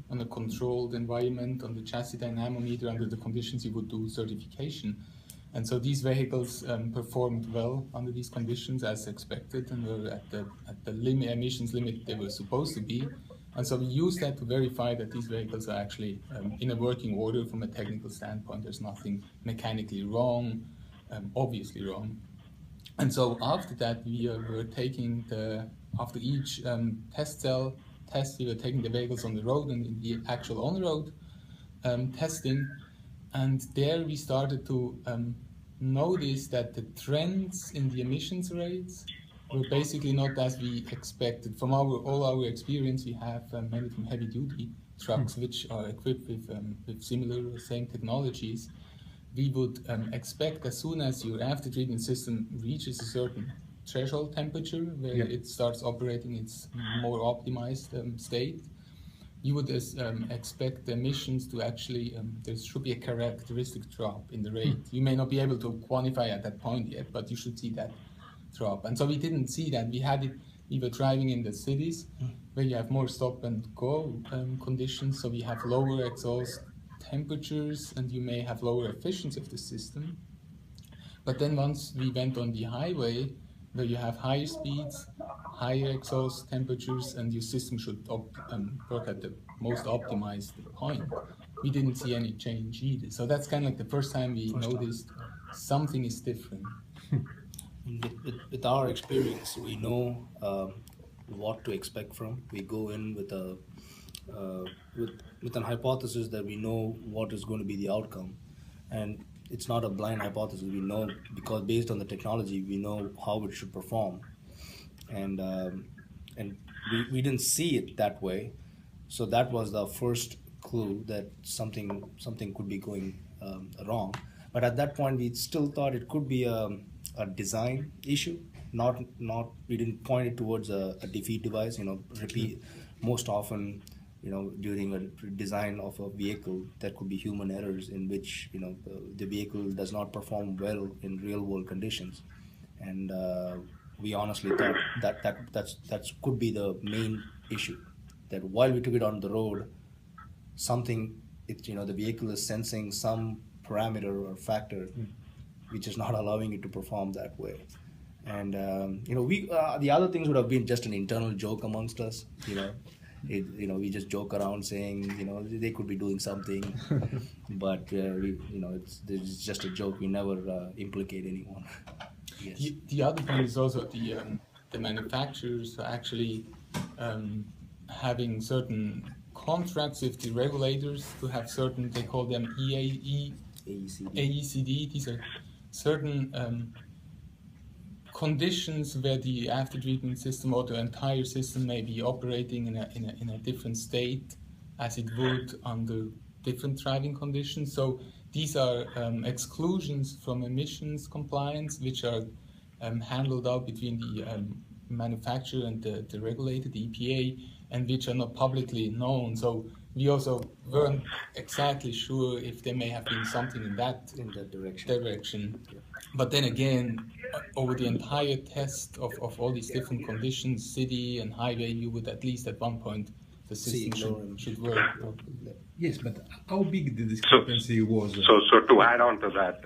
on a controlled environment, on the chassis dynamometer, under the conditions you would do certification. And so these vehicles performed well under these conditions as expected, and were at the emissions limit they were supposed to be. And so we use that to verify that these vehicles are actually in a working order from a technical standpoint. There's nothing mechanically wrong, obviously wrong. And so after that, we were taking after each test, we were taking the vehicles on the road and in the actual on-road testing. And there we started to notice that the trends in the emissions rates were basically not as we expected. From all our experience, we have mainly from heavy-duty trucks, which are equipped with similar, same technologies. We would expect as soon as your after-treatment system reaches a certain threshold temperature where it starts operating its more optimized state, you would expect the emissions to actually, there should be a characteristic drop in the rate. You may not be able to quantify at that point yet, but you should see that drop. And so we didn't see that. We were driving in the cities where you have more stop and go conditions, so we have lower exhaust temperatures and you may have lower efficiency of the system. But then once we went on the highway where you have higher speeds, higher exhaust temperatures, and your system should work at the most optimized point, we didn't see any change either. So that's kind of like the first time we noticed something is different. With our experience, we know what to expect from. We go in with an hypothesis that we know what is going to be the outcome, and it's not a blind hypothesis. We know because based on the technology, we know how it should perform, and we didn't see it that way. So that was the first clue that something could be going wrong. But at that point, we still thought it could be a design issue. We didn't point it towards a defeat device. Most often, during a design of a vehicle, there could be human errors in which the vehicle does not perform well in real world conditions, and we honestly thought that could be the main issue. That while we took it on the road, the vehicle is sensing some parameter or factor which is not allowing it to perform that way. And the other things would have been just an internal joke amongst us. We just joke around saying they could be doing something, but it's just a joke. We never implicate anyone. Yes. The other point is also the manufacturers are actually having certain contracts with the regulators to have certain, they call them AECD. These are certain conditions where the after-treatment system or the entire system may be operating in a different state as it would under different driving conditions. So these are exclusions from emissions compliance, which are handled out between the manufacturer and the regulator, the EPA, and which are not publicly known. So we also weren't exactly sure if there may have been something in that direction. Yeah. But then again, over the entire test of all these different conditions, city and highway, you would at least at one point the system should work. Yes, but how big the discrepancy was? So to add on to that,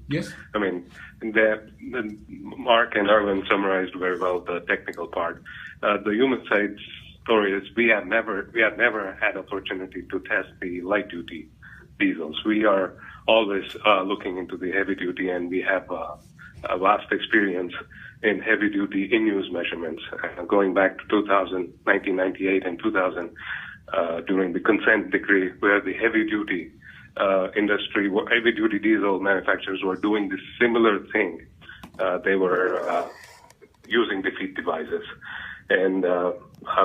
yes, I mean, Mark and Erwin summarized very well the technical part. The human side story is we had never had opportunity to test the light duty diesels. We are always looking into the heavy duty, and we have a vast experience in heavy duty in-use measurements going back to 1998 and 2000 during the consent decree, where the heavy duty industry, heavy duty diesel manufacturers were doing this similar thing. They were using defeat devices, and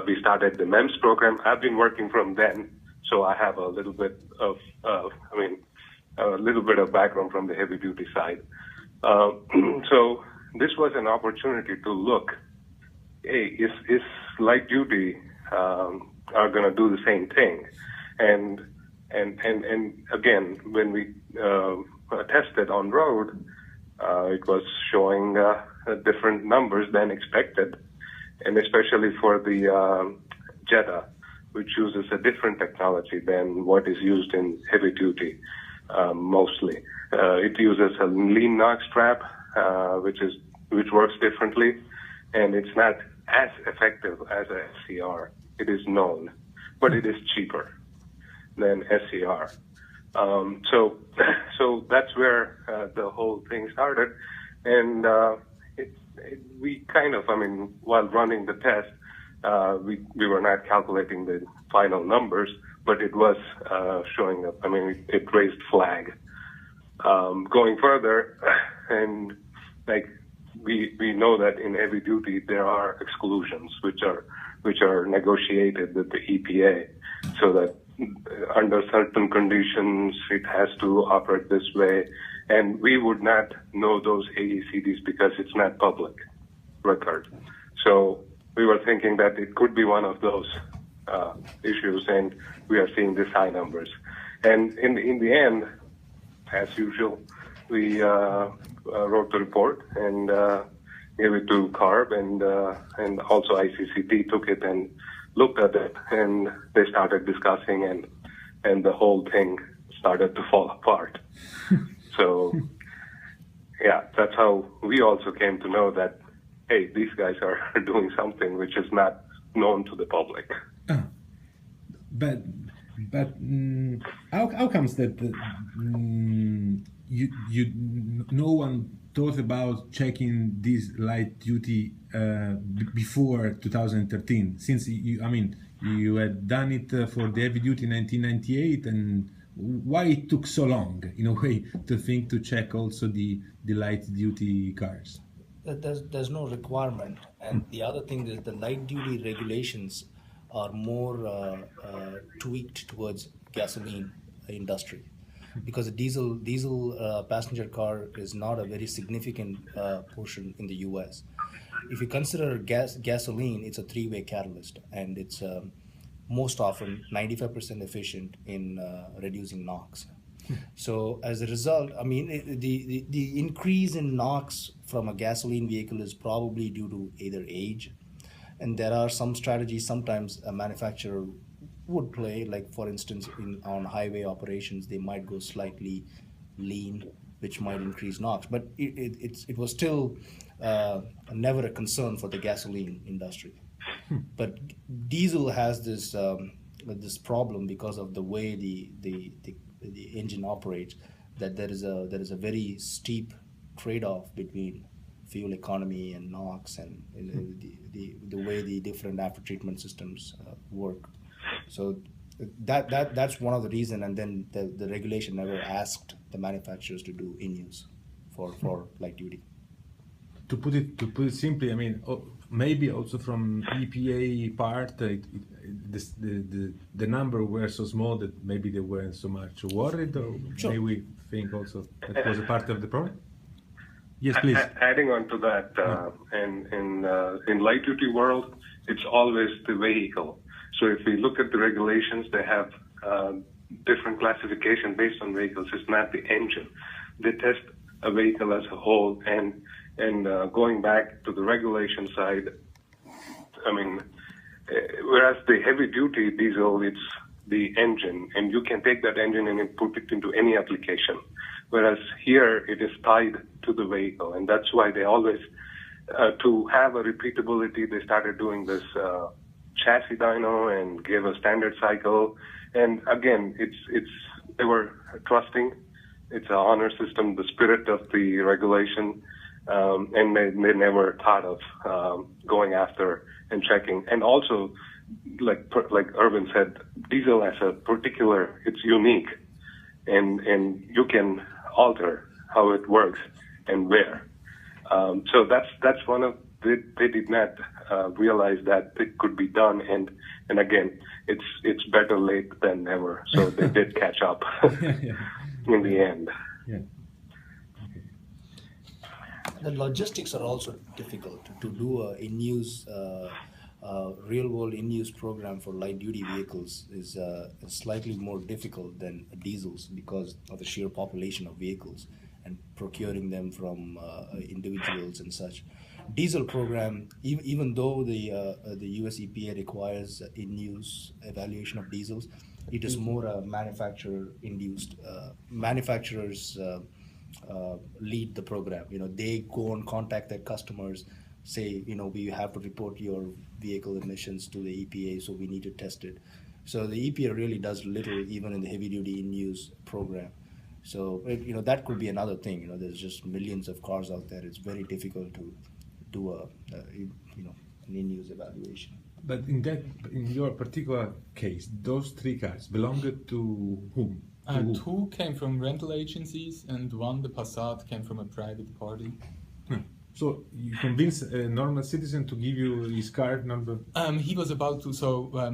we started the MEMS program. I've been working from then, so I have a little bit of background from the heavy duty side. So this was an opportunity to look, hey, is light duty are going to do the same thing? And again, when we tested on road, it was showing different numbers than expected, and especially for the Jetta, which uses a different technology than what is used in heavy duty mostly. It uses a lean NOx trap, which works differently, and it's not as effective as a SCR. It is known, but it is cheaper than SCR. So that's where the whole thing started, and we kind of, while running the test, we were not calculating the final numbers, but it was showing up. It raised flag. Going further, and like we know that in heavy duty there are exclusions which are negotiated with the EPA, so that under certain conditions it has to operate this way, and we would not know those AECDs because it's not public record. So we were thinking that it could be one of those issues, and we are seeing these high numbers. And in the end, as usual, we wrote the report and gave it to CARB, and also ICCT took it and looked at it, and they started discussing, and the whole thing started to fall apart. So, yeah, that's how we also came to know that, hey, these guys are doing something which is not known to the public. But how comes that you no one thought about checking this light duty before 2013? Since you had done it for the heavy duty in 1998, and why it took so long in a way to think to check also the light duty cars? There's no requirement, and the other thing is the light duty regulations are more tweaked towards gasoline industry, because the diesel passenger car is not a very significant portion in the U.S. If you consider gasoline, it's a three-way catalyst, and it's most often 95% efficient in reducing NOx. So as a result, the increase in NOx from a gasoline vehicle is probably due to either age, and there are some strategies sometimes a manufacturer would play, like for instance on highway operations they might go slightly lean, which might increase NOx, but it was still never a concern for the gasoline industry. But diesel has this problem because of the way the engine operates, that there is a very steep trade-off between fuel economy and NOx and the way the different after-treatment systems work. So that's one of the reasons, and then the regulation never asked the manufacturers to do in-use for light duty. To put it simply, maybe also from EPA part, the number were so small that maybe they weren't so much worried, or sure. Maybe we think also that was a part of the problem. Yes, please. Adding on to that, in light duty world, it's always the vehicle. So if we look at the regulations, they have different classification based on vehicles. It's not the engine. They test a vehicle as a whole, and going back to the regulation side, whereas the heavy duty diesel, it's the engine, and you can take that engine and put it into any application. Whereas here it is tied to the vehicle, and that's why they always, to have a repeatability, they started doing this chassis dyno and gave a standard cycle. And again, they were trusting. It's an honor system, the spirit of the regulation, and they never thought of going after and checking. And also, like Irvin said, diesel as a particular, it's unique, and you can alter how it works and where. So that's one of they did not realize that it could be done, and again, it's better late than never. So they did catch up in the end. Yeah. The logistics are also difficult. To do a in-use, real-world in-use program for light-duty vehicles is slightly more difficult than diesels because of the sheer population of vehicles and procuring them from individuals and such. diesel program, even though the US EPA requires in-use evaluation of diesels, it is more manufacturer-induced. Manufacturers lead the program. They go and contact their customers, say, we have to report your vehicle emissions to the EPA, so we need to test it. So the EPA really does little, even in the heavy-duty in-use program. So that could be another thing. There's just millions of cars out there. It's very difficult to do an in-use evaluation. But in your particular case, those 3 cars belonged to whom? 2 came from rental agencies, and 1, the Passat, came from a private party. So you convince a normal citizen to give you his car number? He was about to,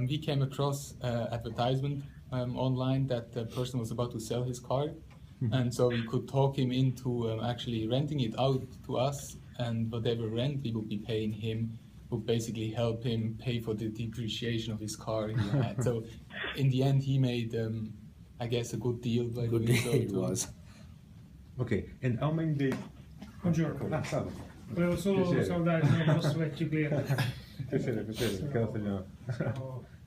we came across advertisement online that the person was about to sell his car. And so we could talk him into actually renting it out to us, and whatever rent we would be paying him would basically help him pay for the depreciation of his car he had. So in the end, he made, I guess, a good deal by doing so. It was. Ok, and how many days? Buongiorno. Salve. Volevo solo salutare il nostro vecchio cliente. Piacere, Riccardo Staglianò.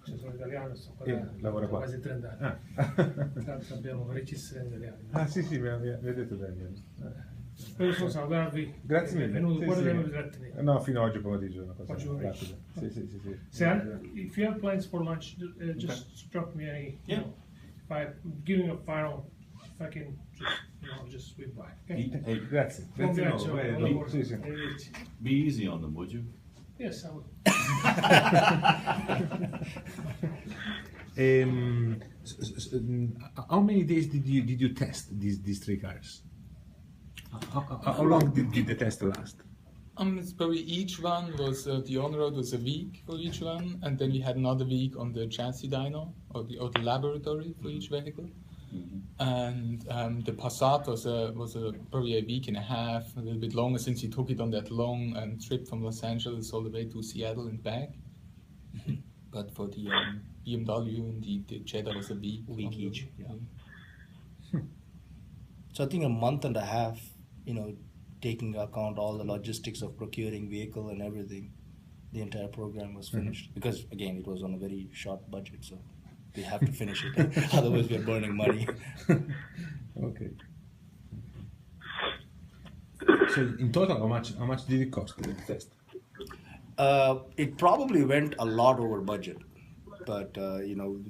Sono italiano, sto qua lavoro qua. quasi 30 anni. Tanto abbiamo registrato in italiano. Ah sì, mi ha detto bene. Volevo solo salutarvi. Grazie mille. Benvenuto. Quando abbiamo trattenuto? No, fino a oggi pomeriggio, una cosa Oggi pomeriggio. rapida. Sì. If you have plans for lunch, just drop me any. If I'm giving a final, if I can just swing by. Okay? Grazie. Buon viaggio, Grazie. buon lavoro. Sì. Arrivederci. Be easy on them, would you? Yes, I will. How many days did you test these 3 cars? How long did the test last? It's probably each one was, the on-road was a week for each one, and then we had another week on the chassis dyno, or the laboratory for each vehicle. And the Passat was probably a week and a half, a little bit longer, since he took it on that long trip from Los Angeles all the way to Seattle and back. But for the BMW and the Jetta was a week Each. Yeah. So I think a month and a half, taking account all the logistics of procuring vehicle and everything, the entire program was finished. Because again, it was on a very short budget, so we have to finish it. Otherwise, we are burning money. Okay. So in total, how much did it cost the test? It probably went a lot over budget, but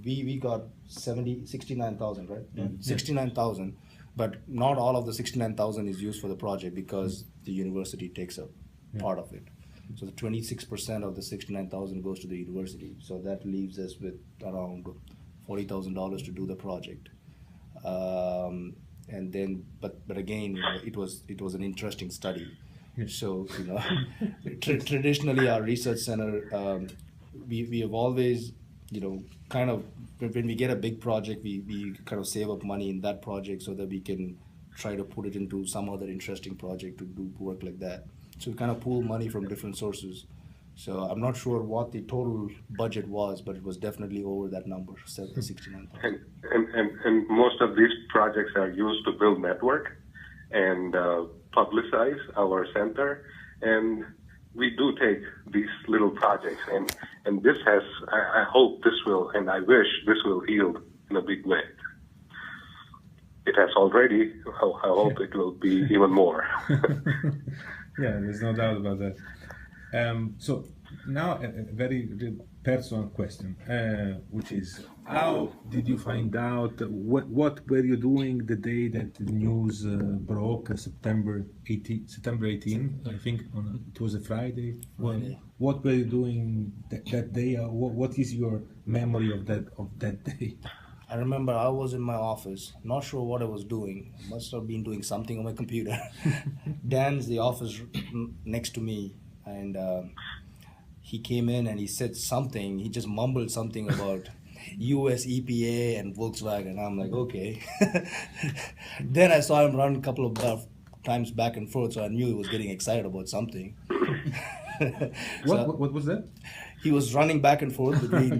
we got 69,000, right? 69,000, but not all of the 69,000 is used for the project because the university takes a part of it. So the 26% of the 69,000 goes to the university. So that leaves us with around $40,000 to do the project. And then, but again, it was an interesting study. So traditionally our research center, we have always, kind of, when we get a big project, we kind of save up money in that project so that we can try to put it into some other interesting project to do work like that. So we kind of pool money from different sources. So I'm not sure what the total budget was, but it was definitely over that number, 69,000. And most of these projects are used to build network and publicize our center. And we do take these little projects, and this has, I hope this will, and I wish this will yield in a big way. It has already, I hope it will be even more. Yeah, there's no doubt about that. So now a very personal question, which is, how did you find out, what were you doing the day that the news broke, September 18, I think, it was a Friday? What were you doing that day? What is your memory of that day? I remember I was in my office, not sure what I was doing. Must have been doing something on my computer. Dan's the office next to me, and he came in and he said something. He just mumbled something about US EPA and Volkswagen. I'm like, okay. Then I saw him run a couple of times back and forth, so I knew he was getting excited about something. What was that? He was running back and forth between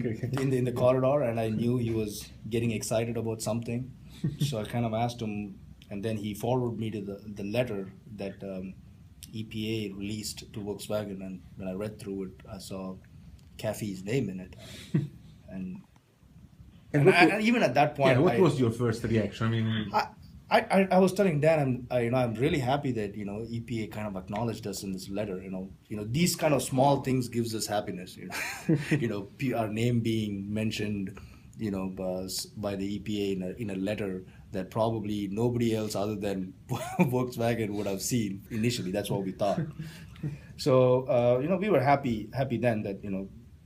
in the corridor, and I knew he was getting excited about something. So I kind of asked him, and then he forwarded me to the letter that EPA released to Volkswagen, and when I read through it, I saw CAFE's name in it, and even at that point, what was your first reaction? I mean, I was telling Dan, I'm really happy that EPA kind of acknowledged us in this letter. These kind of small things gives us happiness. Our name being mentioned, by the EPA in a letter that probably nobody else other than Volkswagen would have seen initially. That's what we thought. So we were happy then that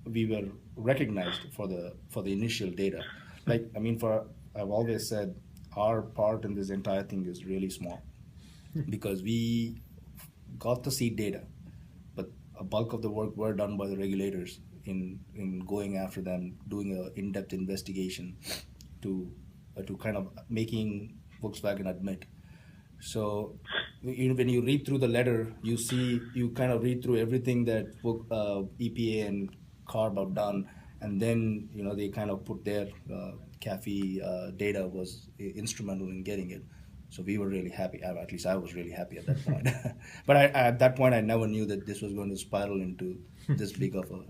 we were recognized for the initial data. I've always said our part in this entire thing is really small because we got the seed data, but a bulk of the work were done by the regulators in going after them, doing an in-depth investigation to kind of making Volkswagen admit. So when you read through the letter, you kind of read through everything that EPA and CARB have done, and then they kind of put their CAFE data was instrumental in getting it. So we were really happy. At least I was really happy at that point. But at that point, I never knew that this was going to spiral into this big of a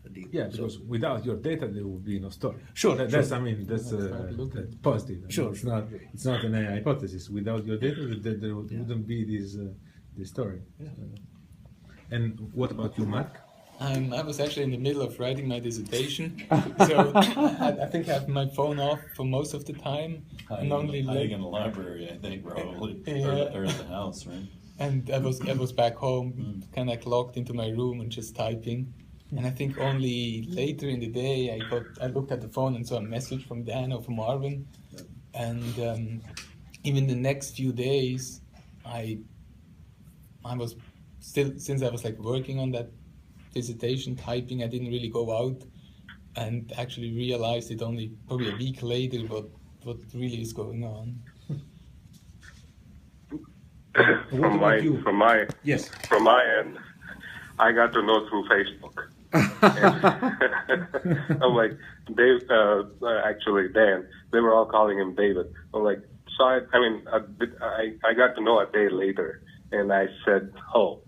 deal. Yeah, because without your data, there would be no story. Sure, that's positive. Sure, it's not an AI hypothesis. Without your data, there wouldn't be this story. Yeah. And what about you, Mark? I was actually in the middle of writing my dissertation, so I think I have my phone off for most of the time. Hiding in the library, I think, probably, or at the house, right? And I was back home, kind of locked into my room and just typing. And I think only later in the day I looked at the phone and saw a message from Dan or from Marvin. And even the next few days, I was still, since I was working on that dissertation, typing, I didn't really go out and actually realized it only probably a week later what really is going on. From my end, I got to know through Facebook. I'm like, Dave, actually Dan, they were all calling him David. I'm like, so I got to know a day later, and I said, oh,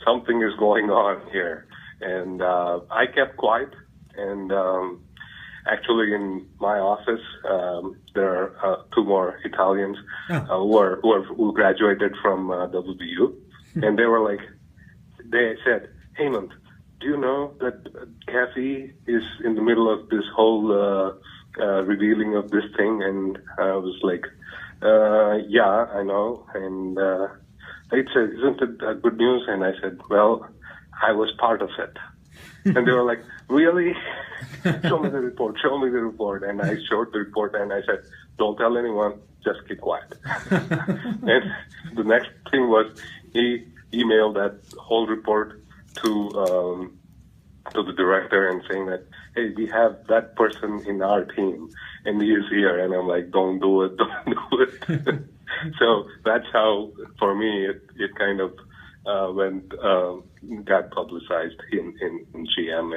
something is going on here. And I kept quiet, and actually in my office, there are two more Italians who graduated from WBU, and they said, Hemant, do you know that CAFE is in the middle of this whole revealing of this thing? And I was like, yeah, I know. And they said, isn't it good news? And I said, well, I was part of it. And they were like, really? Show me the report. And I showed the report, and I said, don't tell anyone, just keep quiet. And the next thing was he emailed that whole report to the director and saying that, hey, we have that person in our team, and he is here. And I'm like, don't do it. So that's how, for me, it kind of got publicized in GM,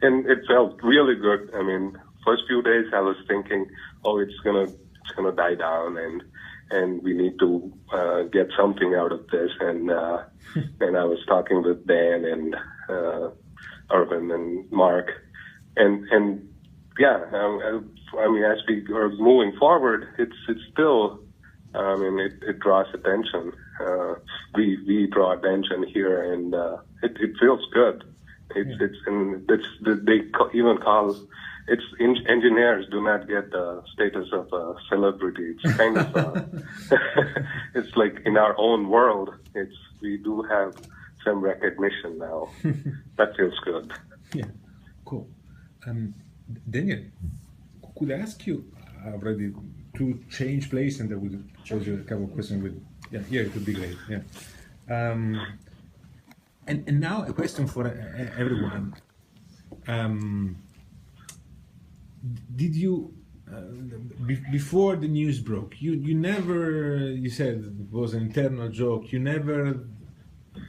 and it felt really good. I mean, first few days I was thinking, oh, it's gonna die down, and we need to get something out of this. And I was talking with Dan and Irvin and Mark, and yeah, I mean, as we are moving forward, it's still, I mean, it draws attention. We draw attention here, and it feels good. They even call engineers do not get the status of a celebrity. It's kind of it's like in our own world, we do have some recognition now. That feels good. Yeah, cool. Daniel, could I ask you already to change place, and I will pose you a couple of questions with. Yeah, it would be great. Yeah, and now a question for everyone. Did you before the news broke? You never. You said it was an internal joke. You never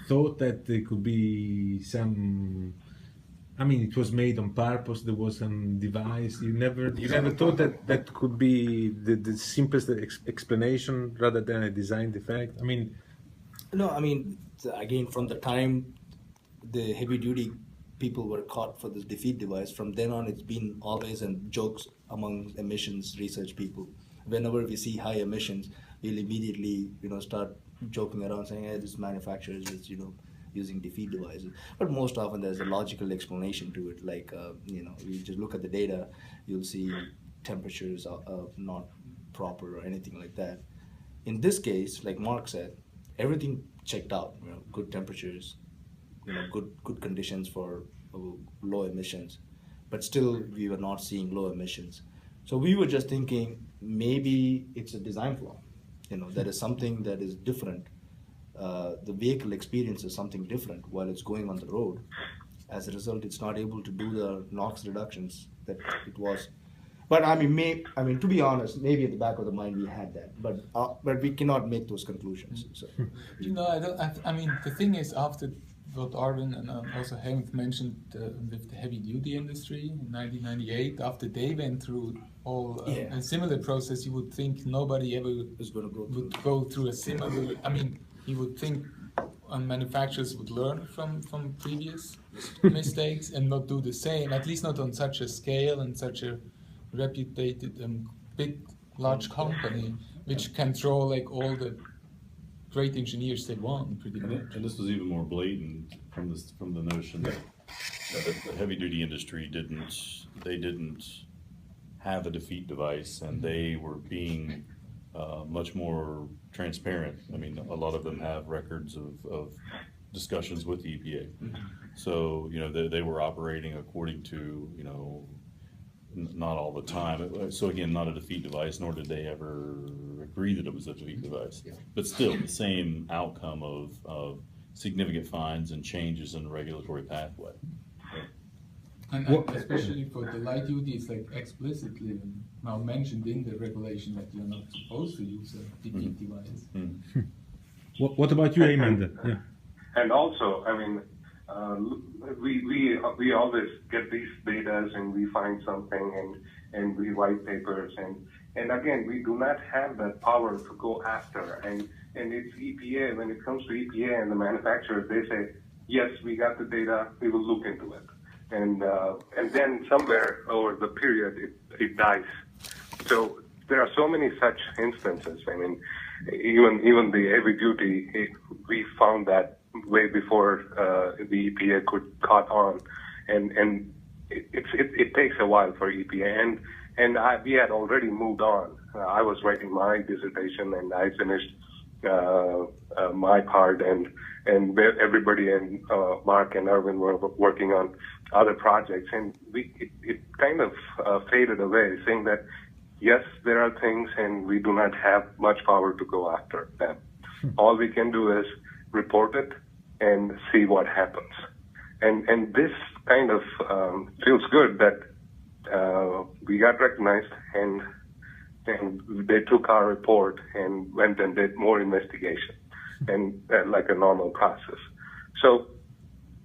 thought that there could be some. I mean, it was made on purpose. There was some device. You never thought that could be the simplest explanation rather than a design defect. I mean, No, I mean, again, from the time the heavy duty people were caught for this defeat device, from then on it's been always in jokes among emissions research people. Whenever we see high emissions, we'll immediately, start joking around saying, hey, this manufacturer is just, using defeat devices. But most often there's a logical explanation to it. Like, you just look at the data, you'll see temperatures are not proper or anything like that. In this case, like Mark said, everything checked out. Good temperatures, good conditions for low emissions, but still we were not seeing low emissions. So we were just thinking maybe it's a design flaw. That is something that is different. The vehicle experiences something different while it's going on the road. As a result, it's not able to do the NOx reductions that it was. But to be honest, maybe at the back of the mind we had that, but we cannot make those conclusions. So. The thing is, after what Arvin and also Helmut mentioned with the heavy-duty industry in 1998, after they went through all a similar process, you would think nobody ever would go through a similar. You would think manufacturers would learn from previous mistakes and not do the same, at least not on such a scale and such a reputed large company, which can throw like all the great engineers they want, pretty much. And this was even more blatant from the notion that the heavy duty industry didn't have a defeat device, and they were being much more transparent. A lot of them have records of discussions with the EPA. So they were operating according to not all the time. So again, not a defeat device, nor did they ever agree that it was a defeat device. But still, the same outcome of significant fines and changes in the regulatory pathway. And especially for the light duty, it's like explicitly now mentioned in the regulation that you're not supposed to use a defeat device. What about you, Amanda? Yeah. And also, we always get these data and we find something and we write papers and again, we do not have that power to go after. And it's EPA, when it comes to EPA and the manufacturers, they say, yes, we got the data, we will look into it. And then somewhere over the period, it dies. So there are so many such instances. Even the heavy duty, we found that way before the EPA could caught on, and it takes a while for EPA. And we had already moved on. I was writing my dissertation, and I finished my part, and everybody and Mark and Erwin were working on other projects, and it kind of faded away, saying that yes, there are things, and we do not have much power to go after them. All we can do is report it and see what happens. And this kind of feels good that we got recognized, and they took our report and went and did more investigation, and like a normal process. So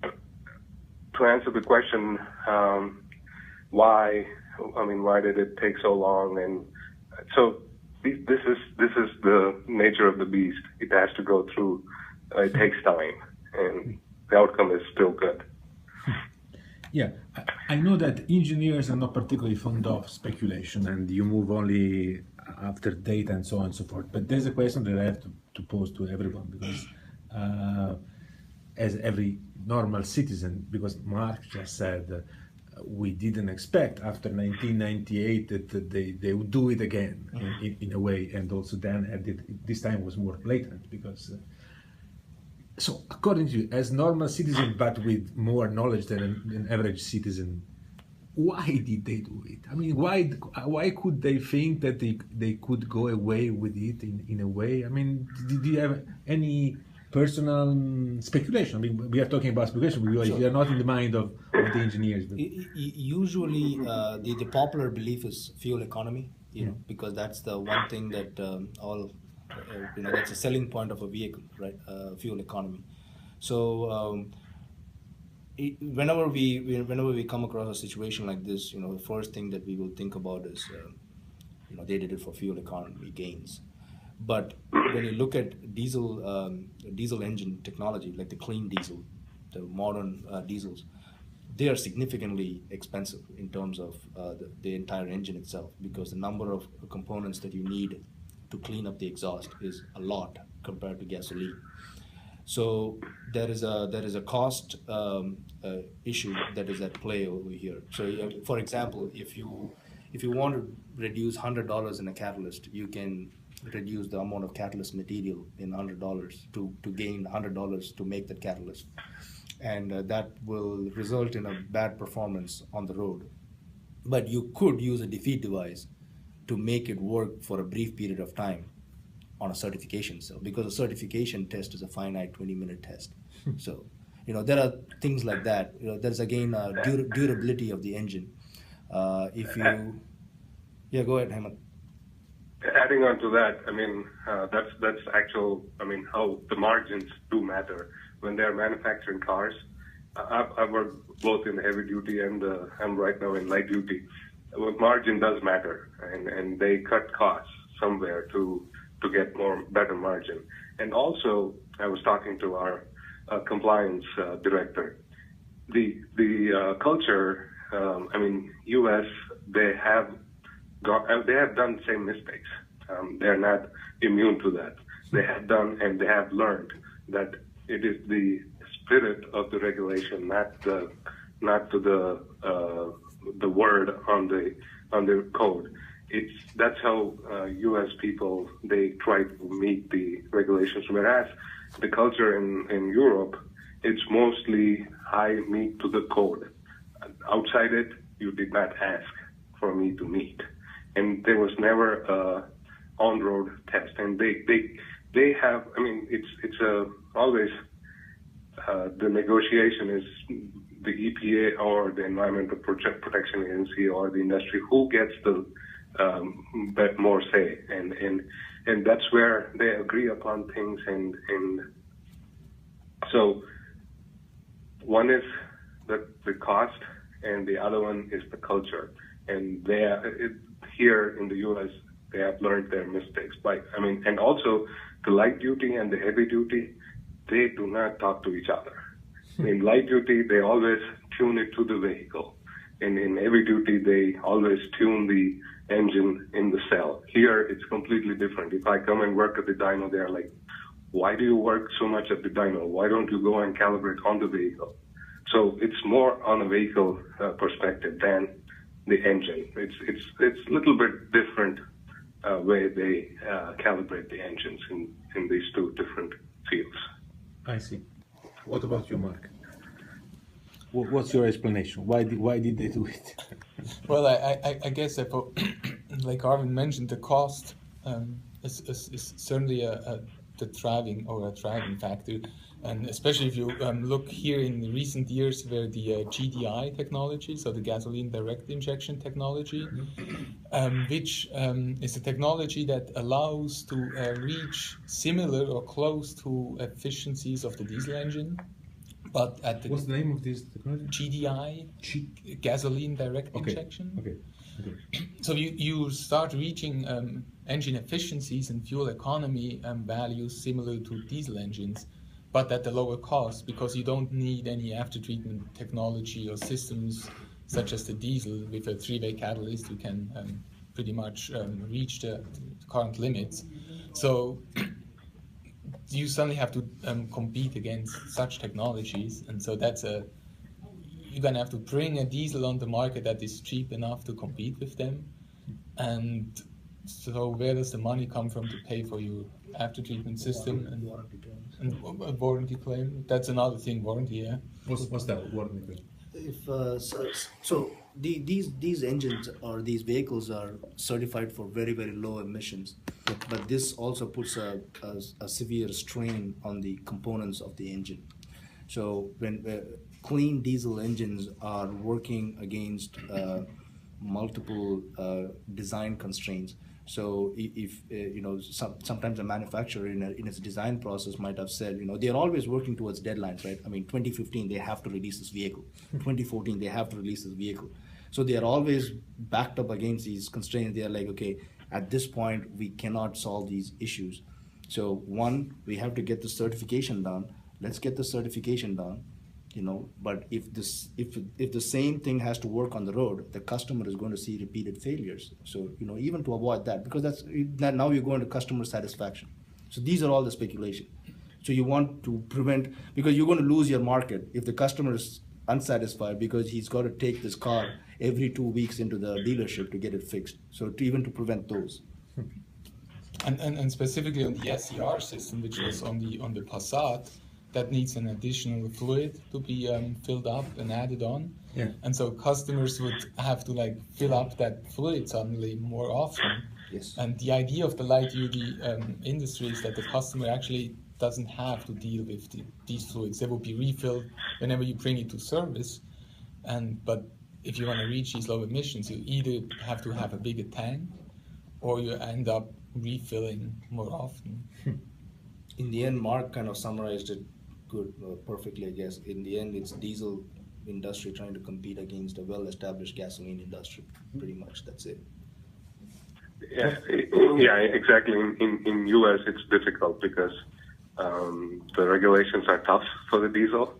to answer the question, why did it take so long? And so this is the nature of the beast. It has to go through. It takes time, and the outcome is still good. Yeah, I know that engineers are not particularly fond of speculation, and you move only after data and so on and so forth. But there's a question that I have to pose to everyone, because as every normal citizen, because Mark just said we didn't expect after 1998 that they would do it again in a way, and also Dan added this time was more blatant because. So, according to you, as normal citizen, but with more knowledge than an average citizen, why did they do it? Why could they think that they could go away with it in a way? Did you have any personal speculation? We are talking about speculation. We are not in the mind of the engineers. But. Usually, the popular belief is fuel economy, because that's the one thing that that's a selling point of a vehicle, right? Fuel economy. So whenever we come across a situation like this, the first thing that we will think about is, they did it for fuel economy gains. But when you look at diesel engine technology, like the clean diesel, the modern diesels, they are significantly expensive in terms of the entire engine itself, because the number of components that you need to clean up the exhaust is a lot compared to gasoline. So there is a cost issue that is at play over here. So for example, if you want to reduce $100 in a catalyst, you can reduce the amount of catalyst material in $100 to gain $100 to make that catalyst. And that will result in a bad performance on the road. But you could use a defeat device to make it work for a brief period of time on a certification cell, because a certification test is a finite 20-minute test. So, there are things like that. There's again durability of the engine. Yeah, go ahead, Hemant. Adding on to that, that's actual. How the margins do matter when they're manufacturing cars. I've worked both in heavy duty and I'm right now in light duty. Margin does matter, and they cut costs somewhere to get better margin. And also, I was talking to our compliance director. The culture, U.S. they have done the same mistakes. They're not immune to that. They have done and they have learned that it is the spirit of the regulation, not the word on the code. That's how U.S. people, they try to meet the regulations, whereas the culture in Europe, it's mostly I meet to the code. Outside it, you did not ask for me to meet, and there was never a on-road test. And they have. It's always the negotiation is the EPA or the Environmental Protection Agency or the industry who gets the more say, and that's where they agree upon things, and so one is the cost and the other one is the culture, and here in the U.S. they have learned their mistakes and also the light duty and the heavy duty, they do not talk to each other. In light duty they always tune it to the vehicle, and in heavy duty they always tune the engine in the cell. Here it's completely different. If I come and work at the dyno, they're like, why do you work so much at the dyno? Why don't you go and calibrate on the vehicle? So it's more on a vehicle perspective than the engine. It's a little bit different way they calibrate the engines in these two different fields. I see. What about you, Mark? What's your explanation? Why did they do it? Well, I guess that like Arvind mentioned, the cost is certainly the driving factor, and especially if you look here in the recent years where the GDI technology, so the gasoline direct injection technology, which is a technology that allows to reach similar or close to efficiencies of the diesel engine. But what's the name of this technology? GDI, gasoline direct injection. Okay. So you start reaching engine efficiencies and fuel economy values similar to diesel engines, but at a lower cost, because you don't need any after-treatment technology or systems such as the diesel. With a three-way catalyst, you can pretty much reach the current limits. So you suddenly have to compete against such technologies, and so you're gonna have to bring a diesel on the market that is cheap enough to compete with them. And so where does the money come from to pay for your after-treatment system and warranty claim? That's another thing, warranty, yeah. What's that, warranty claim? These engines or these vehicles are certified for very, very low emissions, but this also puts a severe strain on the components of the engine. So when clean diesel engines are working against multiple design constraints. So if sometimes a manufacturer in its design process might have said, they are always working towards deadlines, right? 2015 they have to release this vehicle. 2014 they have to release this vehicle. So they are always backed up against these constraints. They are like, okay, at this point, we cannot solve these issues. So one, we have to get the certification done. Let's get the certification done, but if the same thing has to work on the road, the customer is going to see repeated failures. So, even to avoid that, because that now you're going to customer satisfaction. So these are all the speculation. So you want to prevent, because you're going to lose your market if the customer is unsatisfied because he's got to take this car every 2 weeks into the dealership to get it fixed. So even to prevent those. And specifically on the SCR system, which was on the Passat, that needs an additional fluid to be filled up and added on. Yeah. And so customers would have to fill up that fluid suddenly more often. Yes. And the idea of the light duty industry is that the customer actually doesn't have to deal with these fluids. They will be refilled whenever you bring it to service. But if you want to reach these low emissions, you either have to have a bigger tank or you end up refilling more often. In the end, Mark kind of summarized it perfectly, I guess. In the end, it's diesel industry trying to compete against a well-established gasoline industry. Pretty much, that's it. Yeah, exactly. In US, it's difficult because the regulations are tough for the diesel,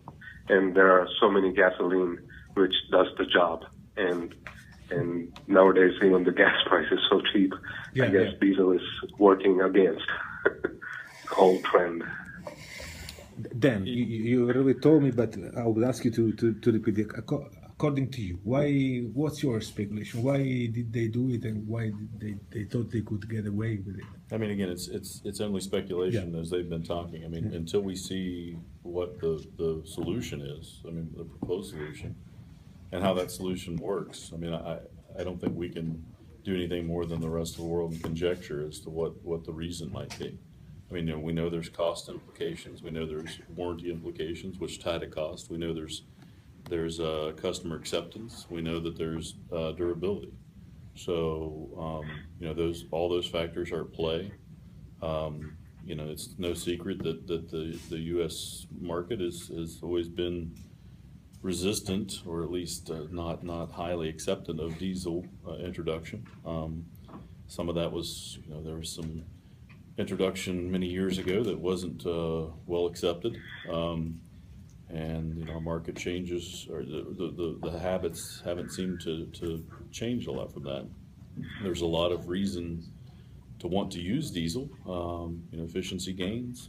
and there are so many gasoline which does the job. And nowadays, even the gas price is so cheap, I guess diesel is working against the whole trend. Dan, you already told me, but I would ask you to repeat it. According to you, what's your speculation? Why did they do it, and why did they thought they could get away with it? I mean, again, it's only speculation as they've been talking. I mean, until we see what the solution is, I mean, the proposed solution, and how that solution works. I mean, I don't think we can do anything more than the rest of the world and conjecture as to what the reason might be. I mean, we know there's cost implications. We know there's warranty implications, which tie to cost. We know there's customer acceptance. We know that there's durability. So all those factors are at play. It's no secret that the U.S. market has always been resistant, or at least not highly acceptant of diesel introduction. Some of that was, there was some introduction many years ago that wasn't well accepted. And our market changes, or the habits haven't seemed to change a lot from that. There's a lot of reason to want to use diesel, efficiency gains,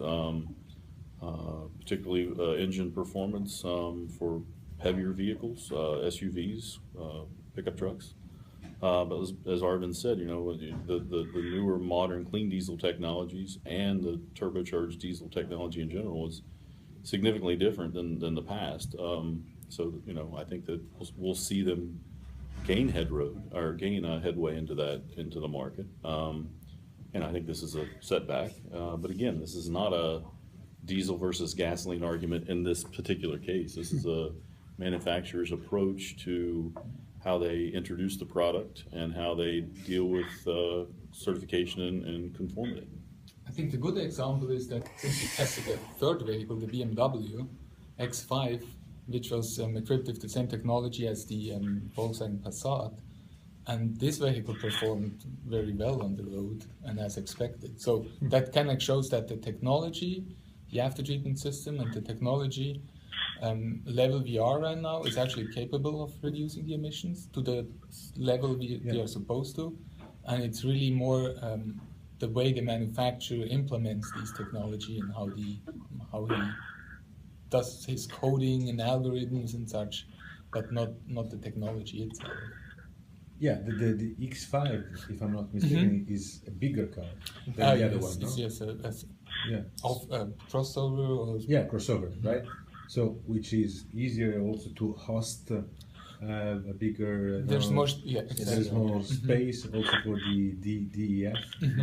particularly engine performance for heavier vehicles, SUVs, pickup trucks. But as Arvind said, the newer modern clean diesel technologies and the turbocharged diesel technology in general is significantly different than the past. So I think that we'll see them gain headway into the market. And I think this is a setback. But again, this is not a diesel versus gasoline argument in this particular case. This is a manufacturer's approach to how they introduce the product and how they deal with certification and conformity. I think the good example is that since we tested a third vehicle, the BMW X5, which was equipped with the same technology as the Volkswagen Passat, and this vehicle performed very well on the road and as expected. So that kind of shows that the technology, the after-treatment system, and the technology level we are right now is actually capable of reducing the emissions to the level we are supposed to. And it's really more the way the manufacturer implements these technology and how he does his coding and algorithms and such, but not the technology itself. Yeah, the X5, if I'm not mistaken, is a bigger car than the other one, no? Yes, crossover or... Yeah, crossover, right? So, which is easier also to host a bigger... There's more, exactly. There's more space also for the DEF.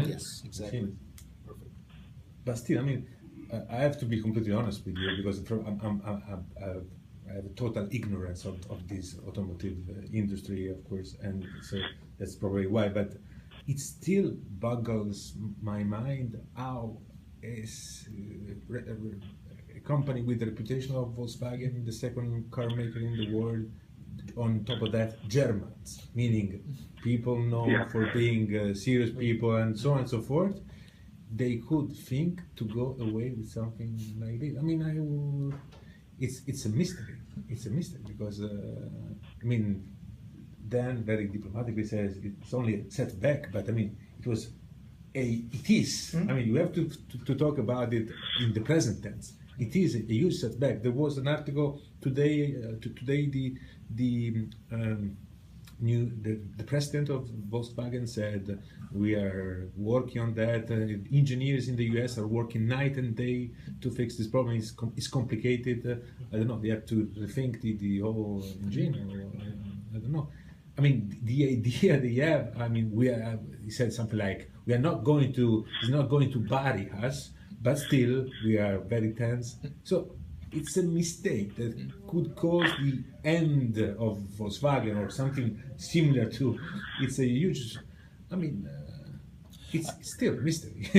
Yes, exactly. Perfect. But still, I mean, I have to be completely honest with you, because I have a total ignorance of this automotive industry, of course, and so that's probably why. But it still boggles my mind how is a company with the reputation of Volkswagen, the second car maker in the world, on top of that, Germans, meaning people known Yeah. for being serious people and so on and so forth, they could think to go away with something like this. I mean, it's a mystery. It's a mystery because I mean, Dan very diplomatically says it's only a setback, but I mean, it is. I mean, you have to talk about it in the present tense. It is a huge setback. There was an article today. Today, the president of Volkswagen said we are working on that. Engineers in the US are working night and day to fix this problem. It's complicated. I don't know. They have to rethink the whole engine. I don't know. I mean, the idea they have. I mean, he said something like, "We are not going to. He's not going to bury us, but still, we are very tense." So it's a mistake that could cause the end of Volkswagen or something similar to. It's a huge. I mean, it's still a mystery.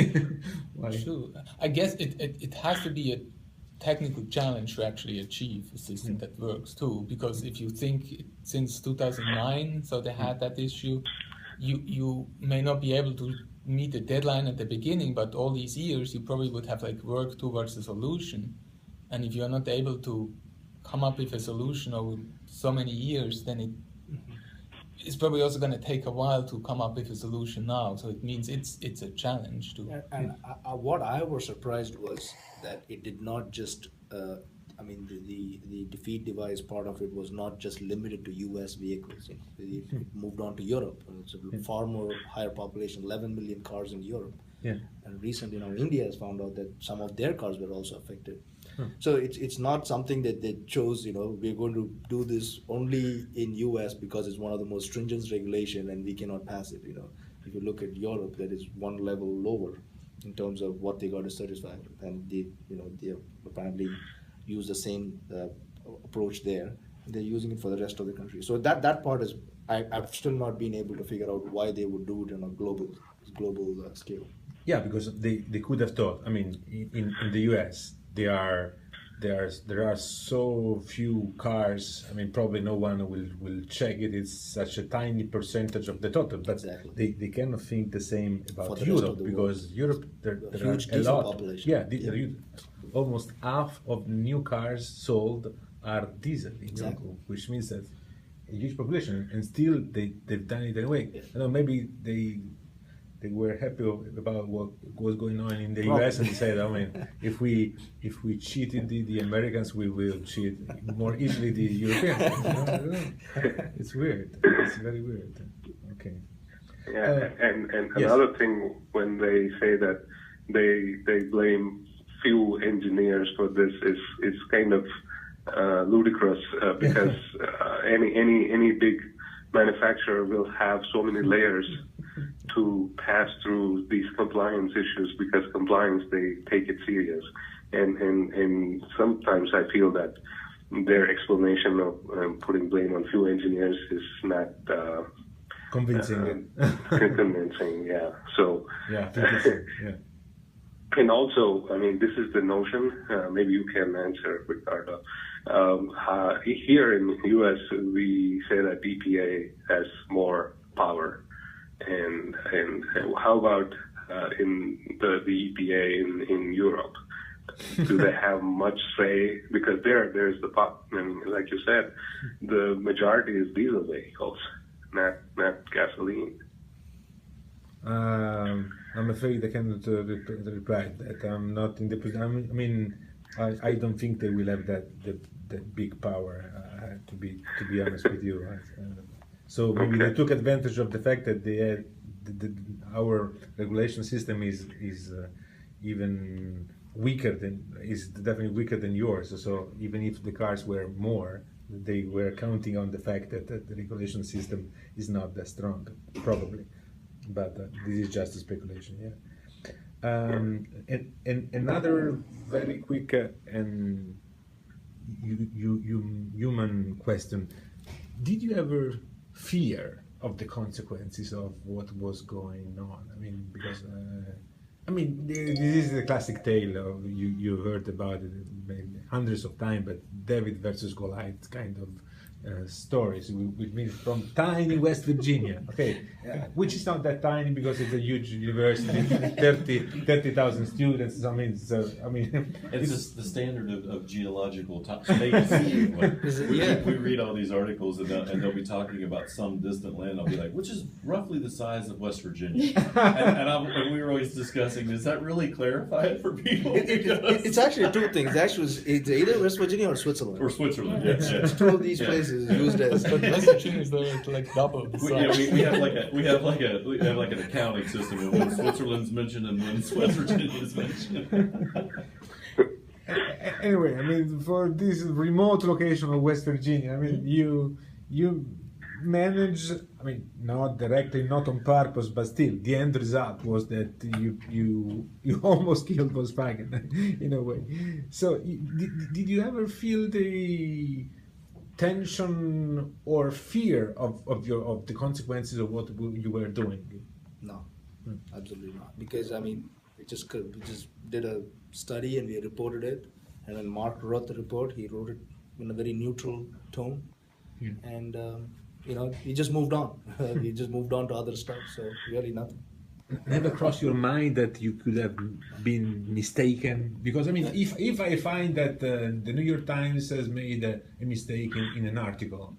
Why? Sure. I guess it has to be a technical challenge to actually achieve a system that works too, because if you think since 2009, so they had that issue, you may not be able to meet the deadline at the beginning, but all these years you probably would have like worked towards a solution, and if you're not able to come up with a solution over so many years, then it's probably also going to take a while to come up with a solution now. So it means it's a challenge to. And what I was surprised was that it did not just. I mean, the defeat device part of it was not just limited to U.S. vehicles. You know, it moved on to Europe, and it's a far more higher population, 11 million cars in Europe. Yeah. And recently, India has found out that some of their cars were also affected. So it's not something that they chose. We're going to do this only in U.S. because it's one of the most stringent regulation, and we cannot pass it. If you look at Europe, that is one level lower in terms of what they got to satisfy, and they apparently use the same approach there. They're using it for the rest of the country. So that part is I've still not been able to figure out why they would do it on a global scale. Yeah, because they could have thought. I mean, in the U.S. there are so few cars. I mean, probably no one will check it. It's such a tiny percentage of the total. But Exactly. they cannot think the same about For the rest Europe, of the because Europe there huge are a diesel lot. population. Yeah, almost half of new cars sold are diesel in Exactly. Europe, which means that a huge population, and still they've done it anyway. I know maybe they were happy about what was going on in the US, and they said, I mean, if we cheated the Americans, we will cheat more easily the Europeans. I don't know. It's weird. It's very weird. Okay. Yeah, and yes. another thing, when they say that they blame few engineers for this, is kind of ludicrous, because any big manufacturer will have so many layers to pass through these compliance issues, because compliance, they take it serious, and sometimes I feel that their explanation of putting blame on few engineers is not Convincing. convincing. Yeah. So. Yeah, I think it's, yeah. And also, I mean, this is the notion. Maybe you can answer, Riccardo. Here in the U.S., we say that EPA has more power, and how about in the EPA in Europe? Do they have much say? Because there's the pop. I mean, like you said, the majority is diesel vehicles, not gasoline. I'm afraid I cannot reply that. I'm not in the position. I mean, I don't think they will have that big power. To be honest with you, so maybe they took advantage of the fact that they had our regulation system is even weaker is definitely weaker than yours. So even if the cars were more, they were counting on the fact that the regulation system is not that strong, probably. But this is just a speculation, yeah. And another very quick and human question: did you ever fear of the consequences of what was going on? I mean, because this is the classic tale of you heard about it maybe hundreds of times, but David versus Goliath kind of stories, which means from tiny West Virginia, okay, which is not that tiny because it's a huge university, 30,000 students. I mean, It's just the standard of geological space. We read all these articles and they'll be talking about some distant land. I'll be like, which is roughly the size of West Virginia. And we were always discussing, does that really clarify it for people? It's actually two things. Actually, it's either West Virginia or Switzerland. Or Switzerland, yes. It's two of these places used as. But West Virginia is like double the size. We have like an accounting system of when Switzerland's mentioned and when West Virginia is mentioned. Anyway, I mean, for this remote location of West Virginia, I mean, you manage. I mean, not directly, not on purpose, but still, the end result was that you almost killed Volkswagen in a way. So, did you ever feel the tension or fear of the consequences of what you were doing? No, absolutely not. Because I mean, we just did a study and we reported it. And when Mark wrote the report, he wrote it in a very neutral tone, and we just moved on. We just moved on to other stuff. So really nothing. Never crossed your mind that you could have been mistaken? Because I mean, if I find that the New York Times has made a mistake in an article,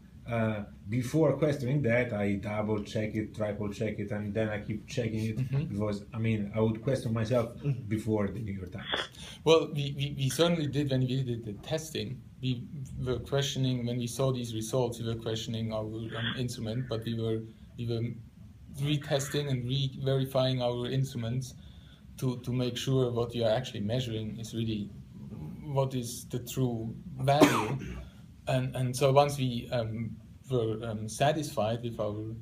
before questioning that, I double check it, triple check it, and then I keep checking it, because I mean, I would question myself before the New York Times. Well, we certainly did when we did the testing. We were questioning, when we saw these results, we were questioning our instrument, but we were retesting and re-verifying our instruments to make sure what we are actually measuring is really what is the true value. And so once we were satisfied with our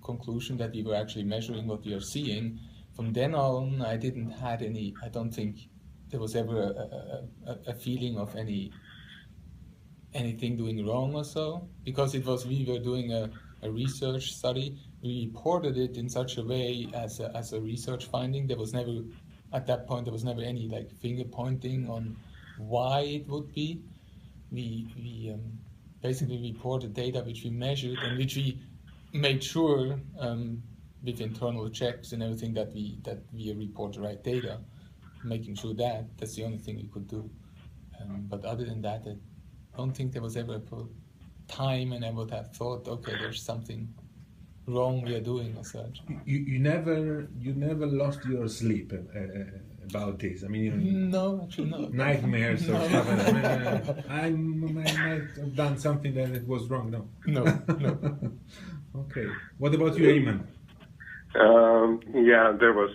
conclusion that we were actually measuring what we are seeing, from then on I don't think there was ever a feeling of anything doing wrong or so, because we were doing a research study. We reported it in such a way as a research finding. There was never, at that point, there was never any like finger pointing on why it would be. We basically reported data which we measured and which we made sure with internal checks and everything that we report the right data, making sure that's the only thing we could do. But other than that, I don't think there was ever a time and I would have thought, okay, there's something wrong we are doing as such. You never lost your sleep about this. I mean, no, actually not. Nightmares or stuff. I might have done something that it was wrong. No. Okay. What about you, Ayman? Yeah, there was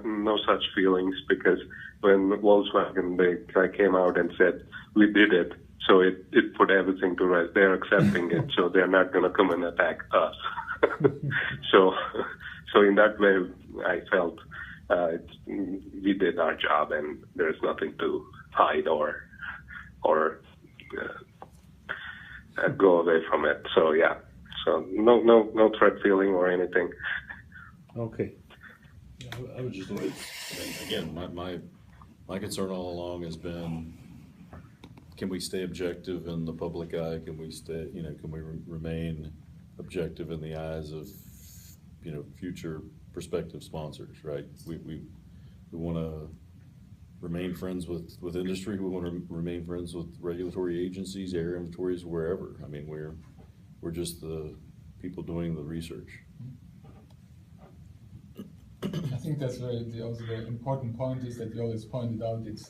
no such feelings, because when Volkswagen they came out and said we did it, so it put everything to rest. They're accepting it, so they're not going to come and attack us. So in that way, I felt we did our job, and there's nothing to hide or go away from it. So yeah, so no threat feeling or anything. Okay. I would just again, my concern all along has been, can we stay objective in the public eye? Can we remain objective in the eyes of future prospective sponsors, right? We want to remain friends with industry. We want to remain friends with regulatory agencies, air inventories, wherever. I mean, we're just the people doing the research. I think that's also the important point is that you always pointed out, it's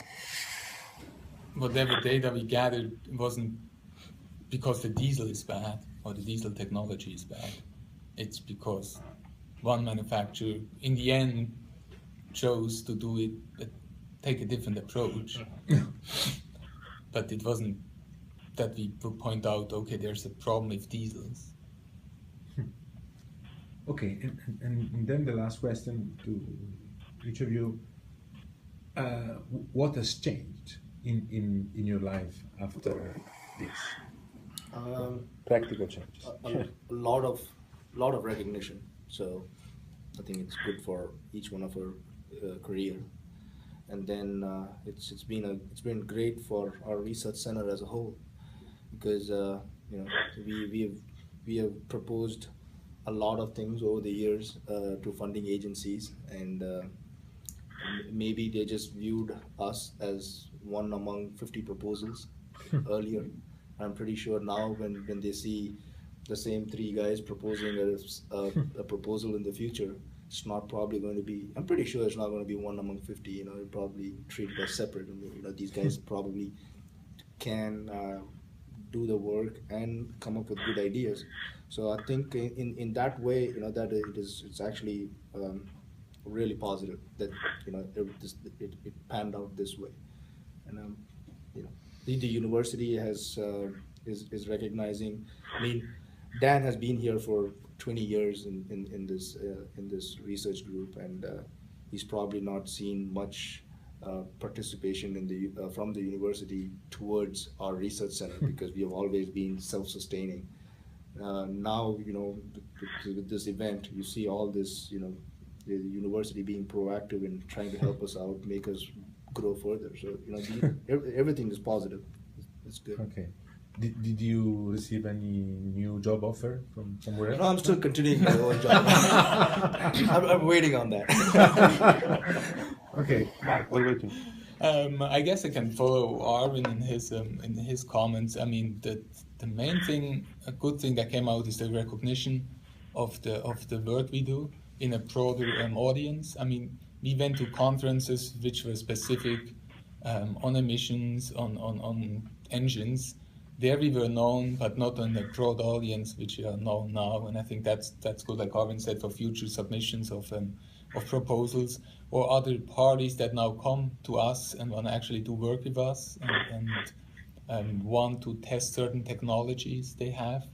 whatever data we gathered wasn't because the diesel is bad or the diesel technology is bad. It's because one manufacturer in the end chose to do it, take a different approach. But it wasn't that we would point out, okay, there's a problem with diesels. Okay, and then the last question to each of you: what has changed in your life after this? Practical changes. A lot of recognition. So I think it's good for each one of our career. And then it's been great for our research center as a whole, because You know, we have proposed a lot of things over the years to funding agencies, and maybe they just viewed us as one among 50 proposals earlier. I'm pretty sure now when they see the same three guys proposing a proposal in the future, it's not probably going to be, I'm pretty sure it's not going to be one among 50, you know, it'll probably treat it as separate. I mean, you know, these guys probably can do the work and come up with good ideas. So I think in that way, you know, that it's actually really positive that, you know, it panned out this way. And you know, the university has is recognizing. I mean, Dan has been here for 20 years in this research group, and he's probably not seen much participation in from the university towards our research center because we have always been self-sustaining. Now, you know, with this event, you see all this, you know, the university being proactive in trying to help us out, make us grow further. So, you know, everything is positive. It's good. Okay. Did you receive any new job offer from somewhere No, else? I'm still continuing my own job. I'm waiting on that. Okay. What about you? I guess I can follow Arvin in his comments. I mean, the main thing, a good thing that came out is the recognition of the work we do in a broader audience. I mean, we went to conferences which were specific on emissions, on engines. There we were known, but not on a broad audience, which we are known now. And I think that's good, like Arvin said, for future submissions of proposals or other parties that now come to us and want to actually do work with us and want to test certain technologies they have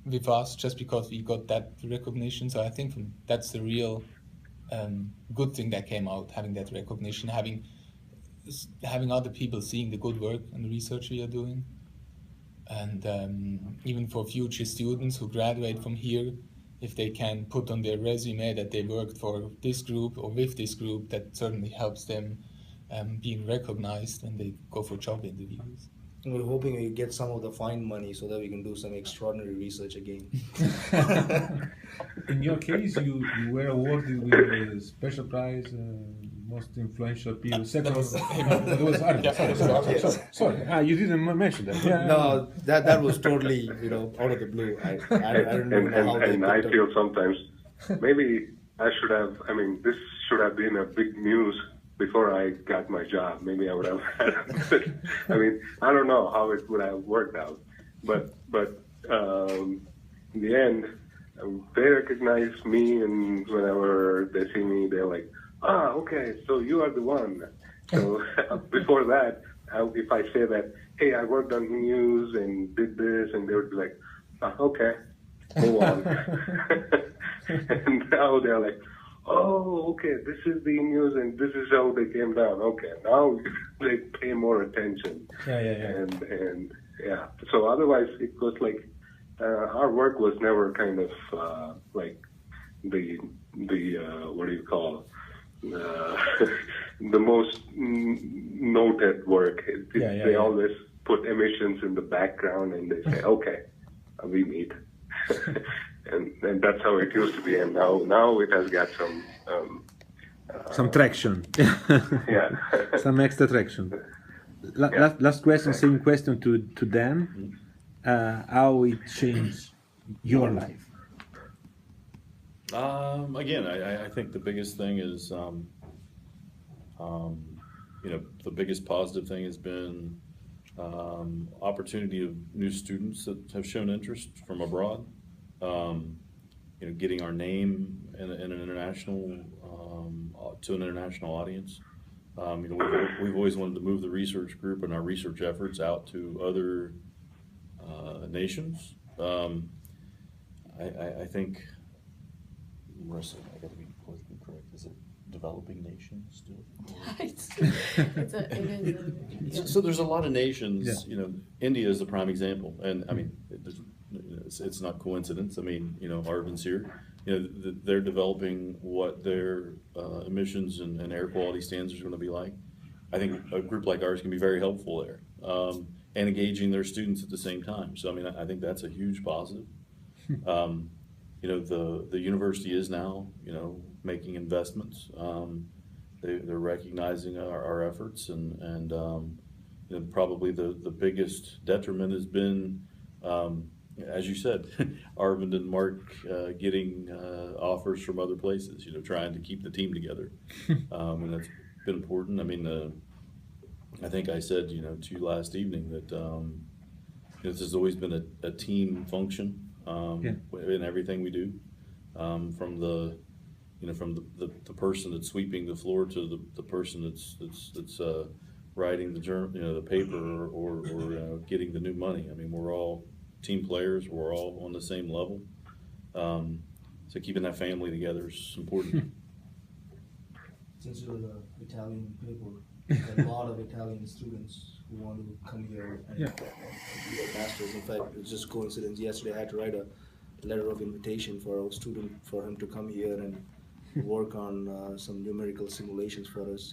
with us just because we got that recognition. So I think that's the real good thing that came out, having that recognition, having other people seeing the good work and the research we are doing. And even for future students who graduate from here, if they can put on their resume that they worked for this group or with this group, that certainly helps them being recognized when they go for job interviews. We're hoping we get some of the fine money so that we can do some extraordinary research again. In your case, you were awarded with a special prize, most influential people. Second, that was Arvin. Sorry. You didn't mention that. Yeah. No, that was totally, you know, out of the blue. I don't know how they and I picked feel up. sometimes maybe I should have. I mean, this should have been a big news before I got my job. Maybe I would have had it. I mean, I don't know how it would have worked out, but in the end, they recognize me, and whenever they see me, they're like, okay, so you are the one. So before that, if I say that, hey, I worked on news and did this, and they would be like, okay, move on. And now they're like, oh, okay, this is the news, and this is how they came down. Okay, now they pay more attention. Yeah. And yeah. So otherwise, it was like our work was never kind of like the what do you call the most noted work. They always put emissions in the background, and they say, okay, we meet. And that's how it used to be, and now it has got some traction. Yeah. Some extra traction. Last question, same question to Dan. How it changed your life? Again, I think the biggest thing is, the biggest positive thing has been opportunity of new students that have shown interest from abroad. Getting our name in an international to an international audience. We've always wanted to move the research group and our research efforts out to other nations. I think, Marissa, I got to be politically correct. Is it developing nations still? It is. So there's a lot of nations. Yeah. India is a prime example, and I mean, it's not coincidence. I mean, Arvin's here. They're developing what their emissions and air quality standards are going to be like. I think a group like ours can be very helpful there. and engaging their students at the same time. So I mean, I think that's a huge positive. You know, the university is now, you know, making investments. They're recognizing our efforts, and you know, probably the biggest detriment has been, as you said, Arvind and Mark getting offers from other places, you know, trying to keep the team together. And that's been important. I mean, I think I said, you know, to you last evening that this has always been a team function in everything we do, from the, you know, from the person that's sweeping the floor to the person that's writing the journal, you know, the paper, or getting the new money. I mean, we're all team players. We're all on the same level. So keeping that family together is important. Since you're the Italian paper, there's a lot of Italian students who want to come here and get a master's. In fact, it's just coincidence. Yesterday, I had to write a letter of invitation for a student for him to come here and work on some numerical simulations for us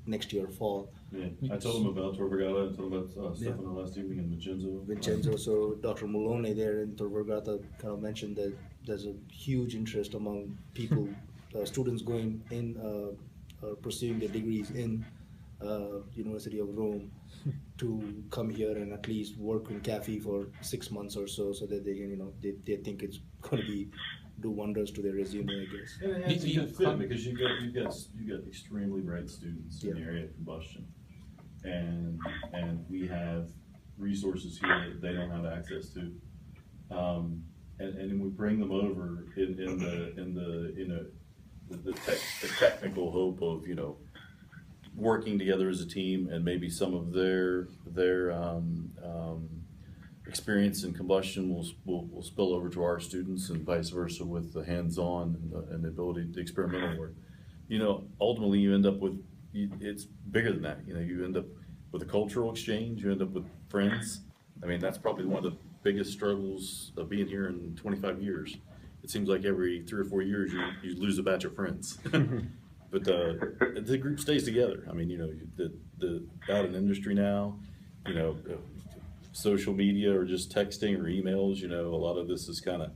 next year fall. Yeah, I told him about Tor Vergata. I told him about Stefano last evening in Vincenzo. So Dr. Malone there in Tor Vergata kind of mentioned that there's a huge interest among people, students going in, pursuing their degrees in University of Rome, to come here and at least work in cafe for 6 months or so that they can, you know, they think it's going to do wonders to their resume, I guess. And it's a good fit because you got extremely bright students in the area of combustion, and we have resources here that they don't have access to, and we bring them over in the you know, the technical hope of, you know, working together as a team, and maybe some of their experience in combustion will spill over to our students, and vice versa with the hands-on and the ability to experimental work. You know, ultimately you end up with, it's bigger than that. You know, you end up with a cultural exchange, you end up with friends. I mean, that's probably one of the biggest struggles of being here in 25 years. It seems like every 3 or 4 years you lose a batch of friends. But the group stays together. I mean, you know, the out in industry now, you know, social media or just texting or emails, you know, a lot of this has kind of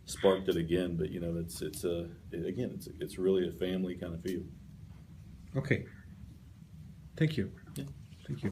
sparked it again. But you know, it's really a family kind of feel. Okay. Thank you.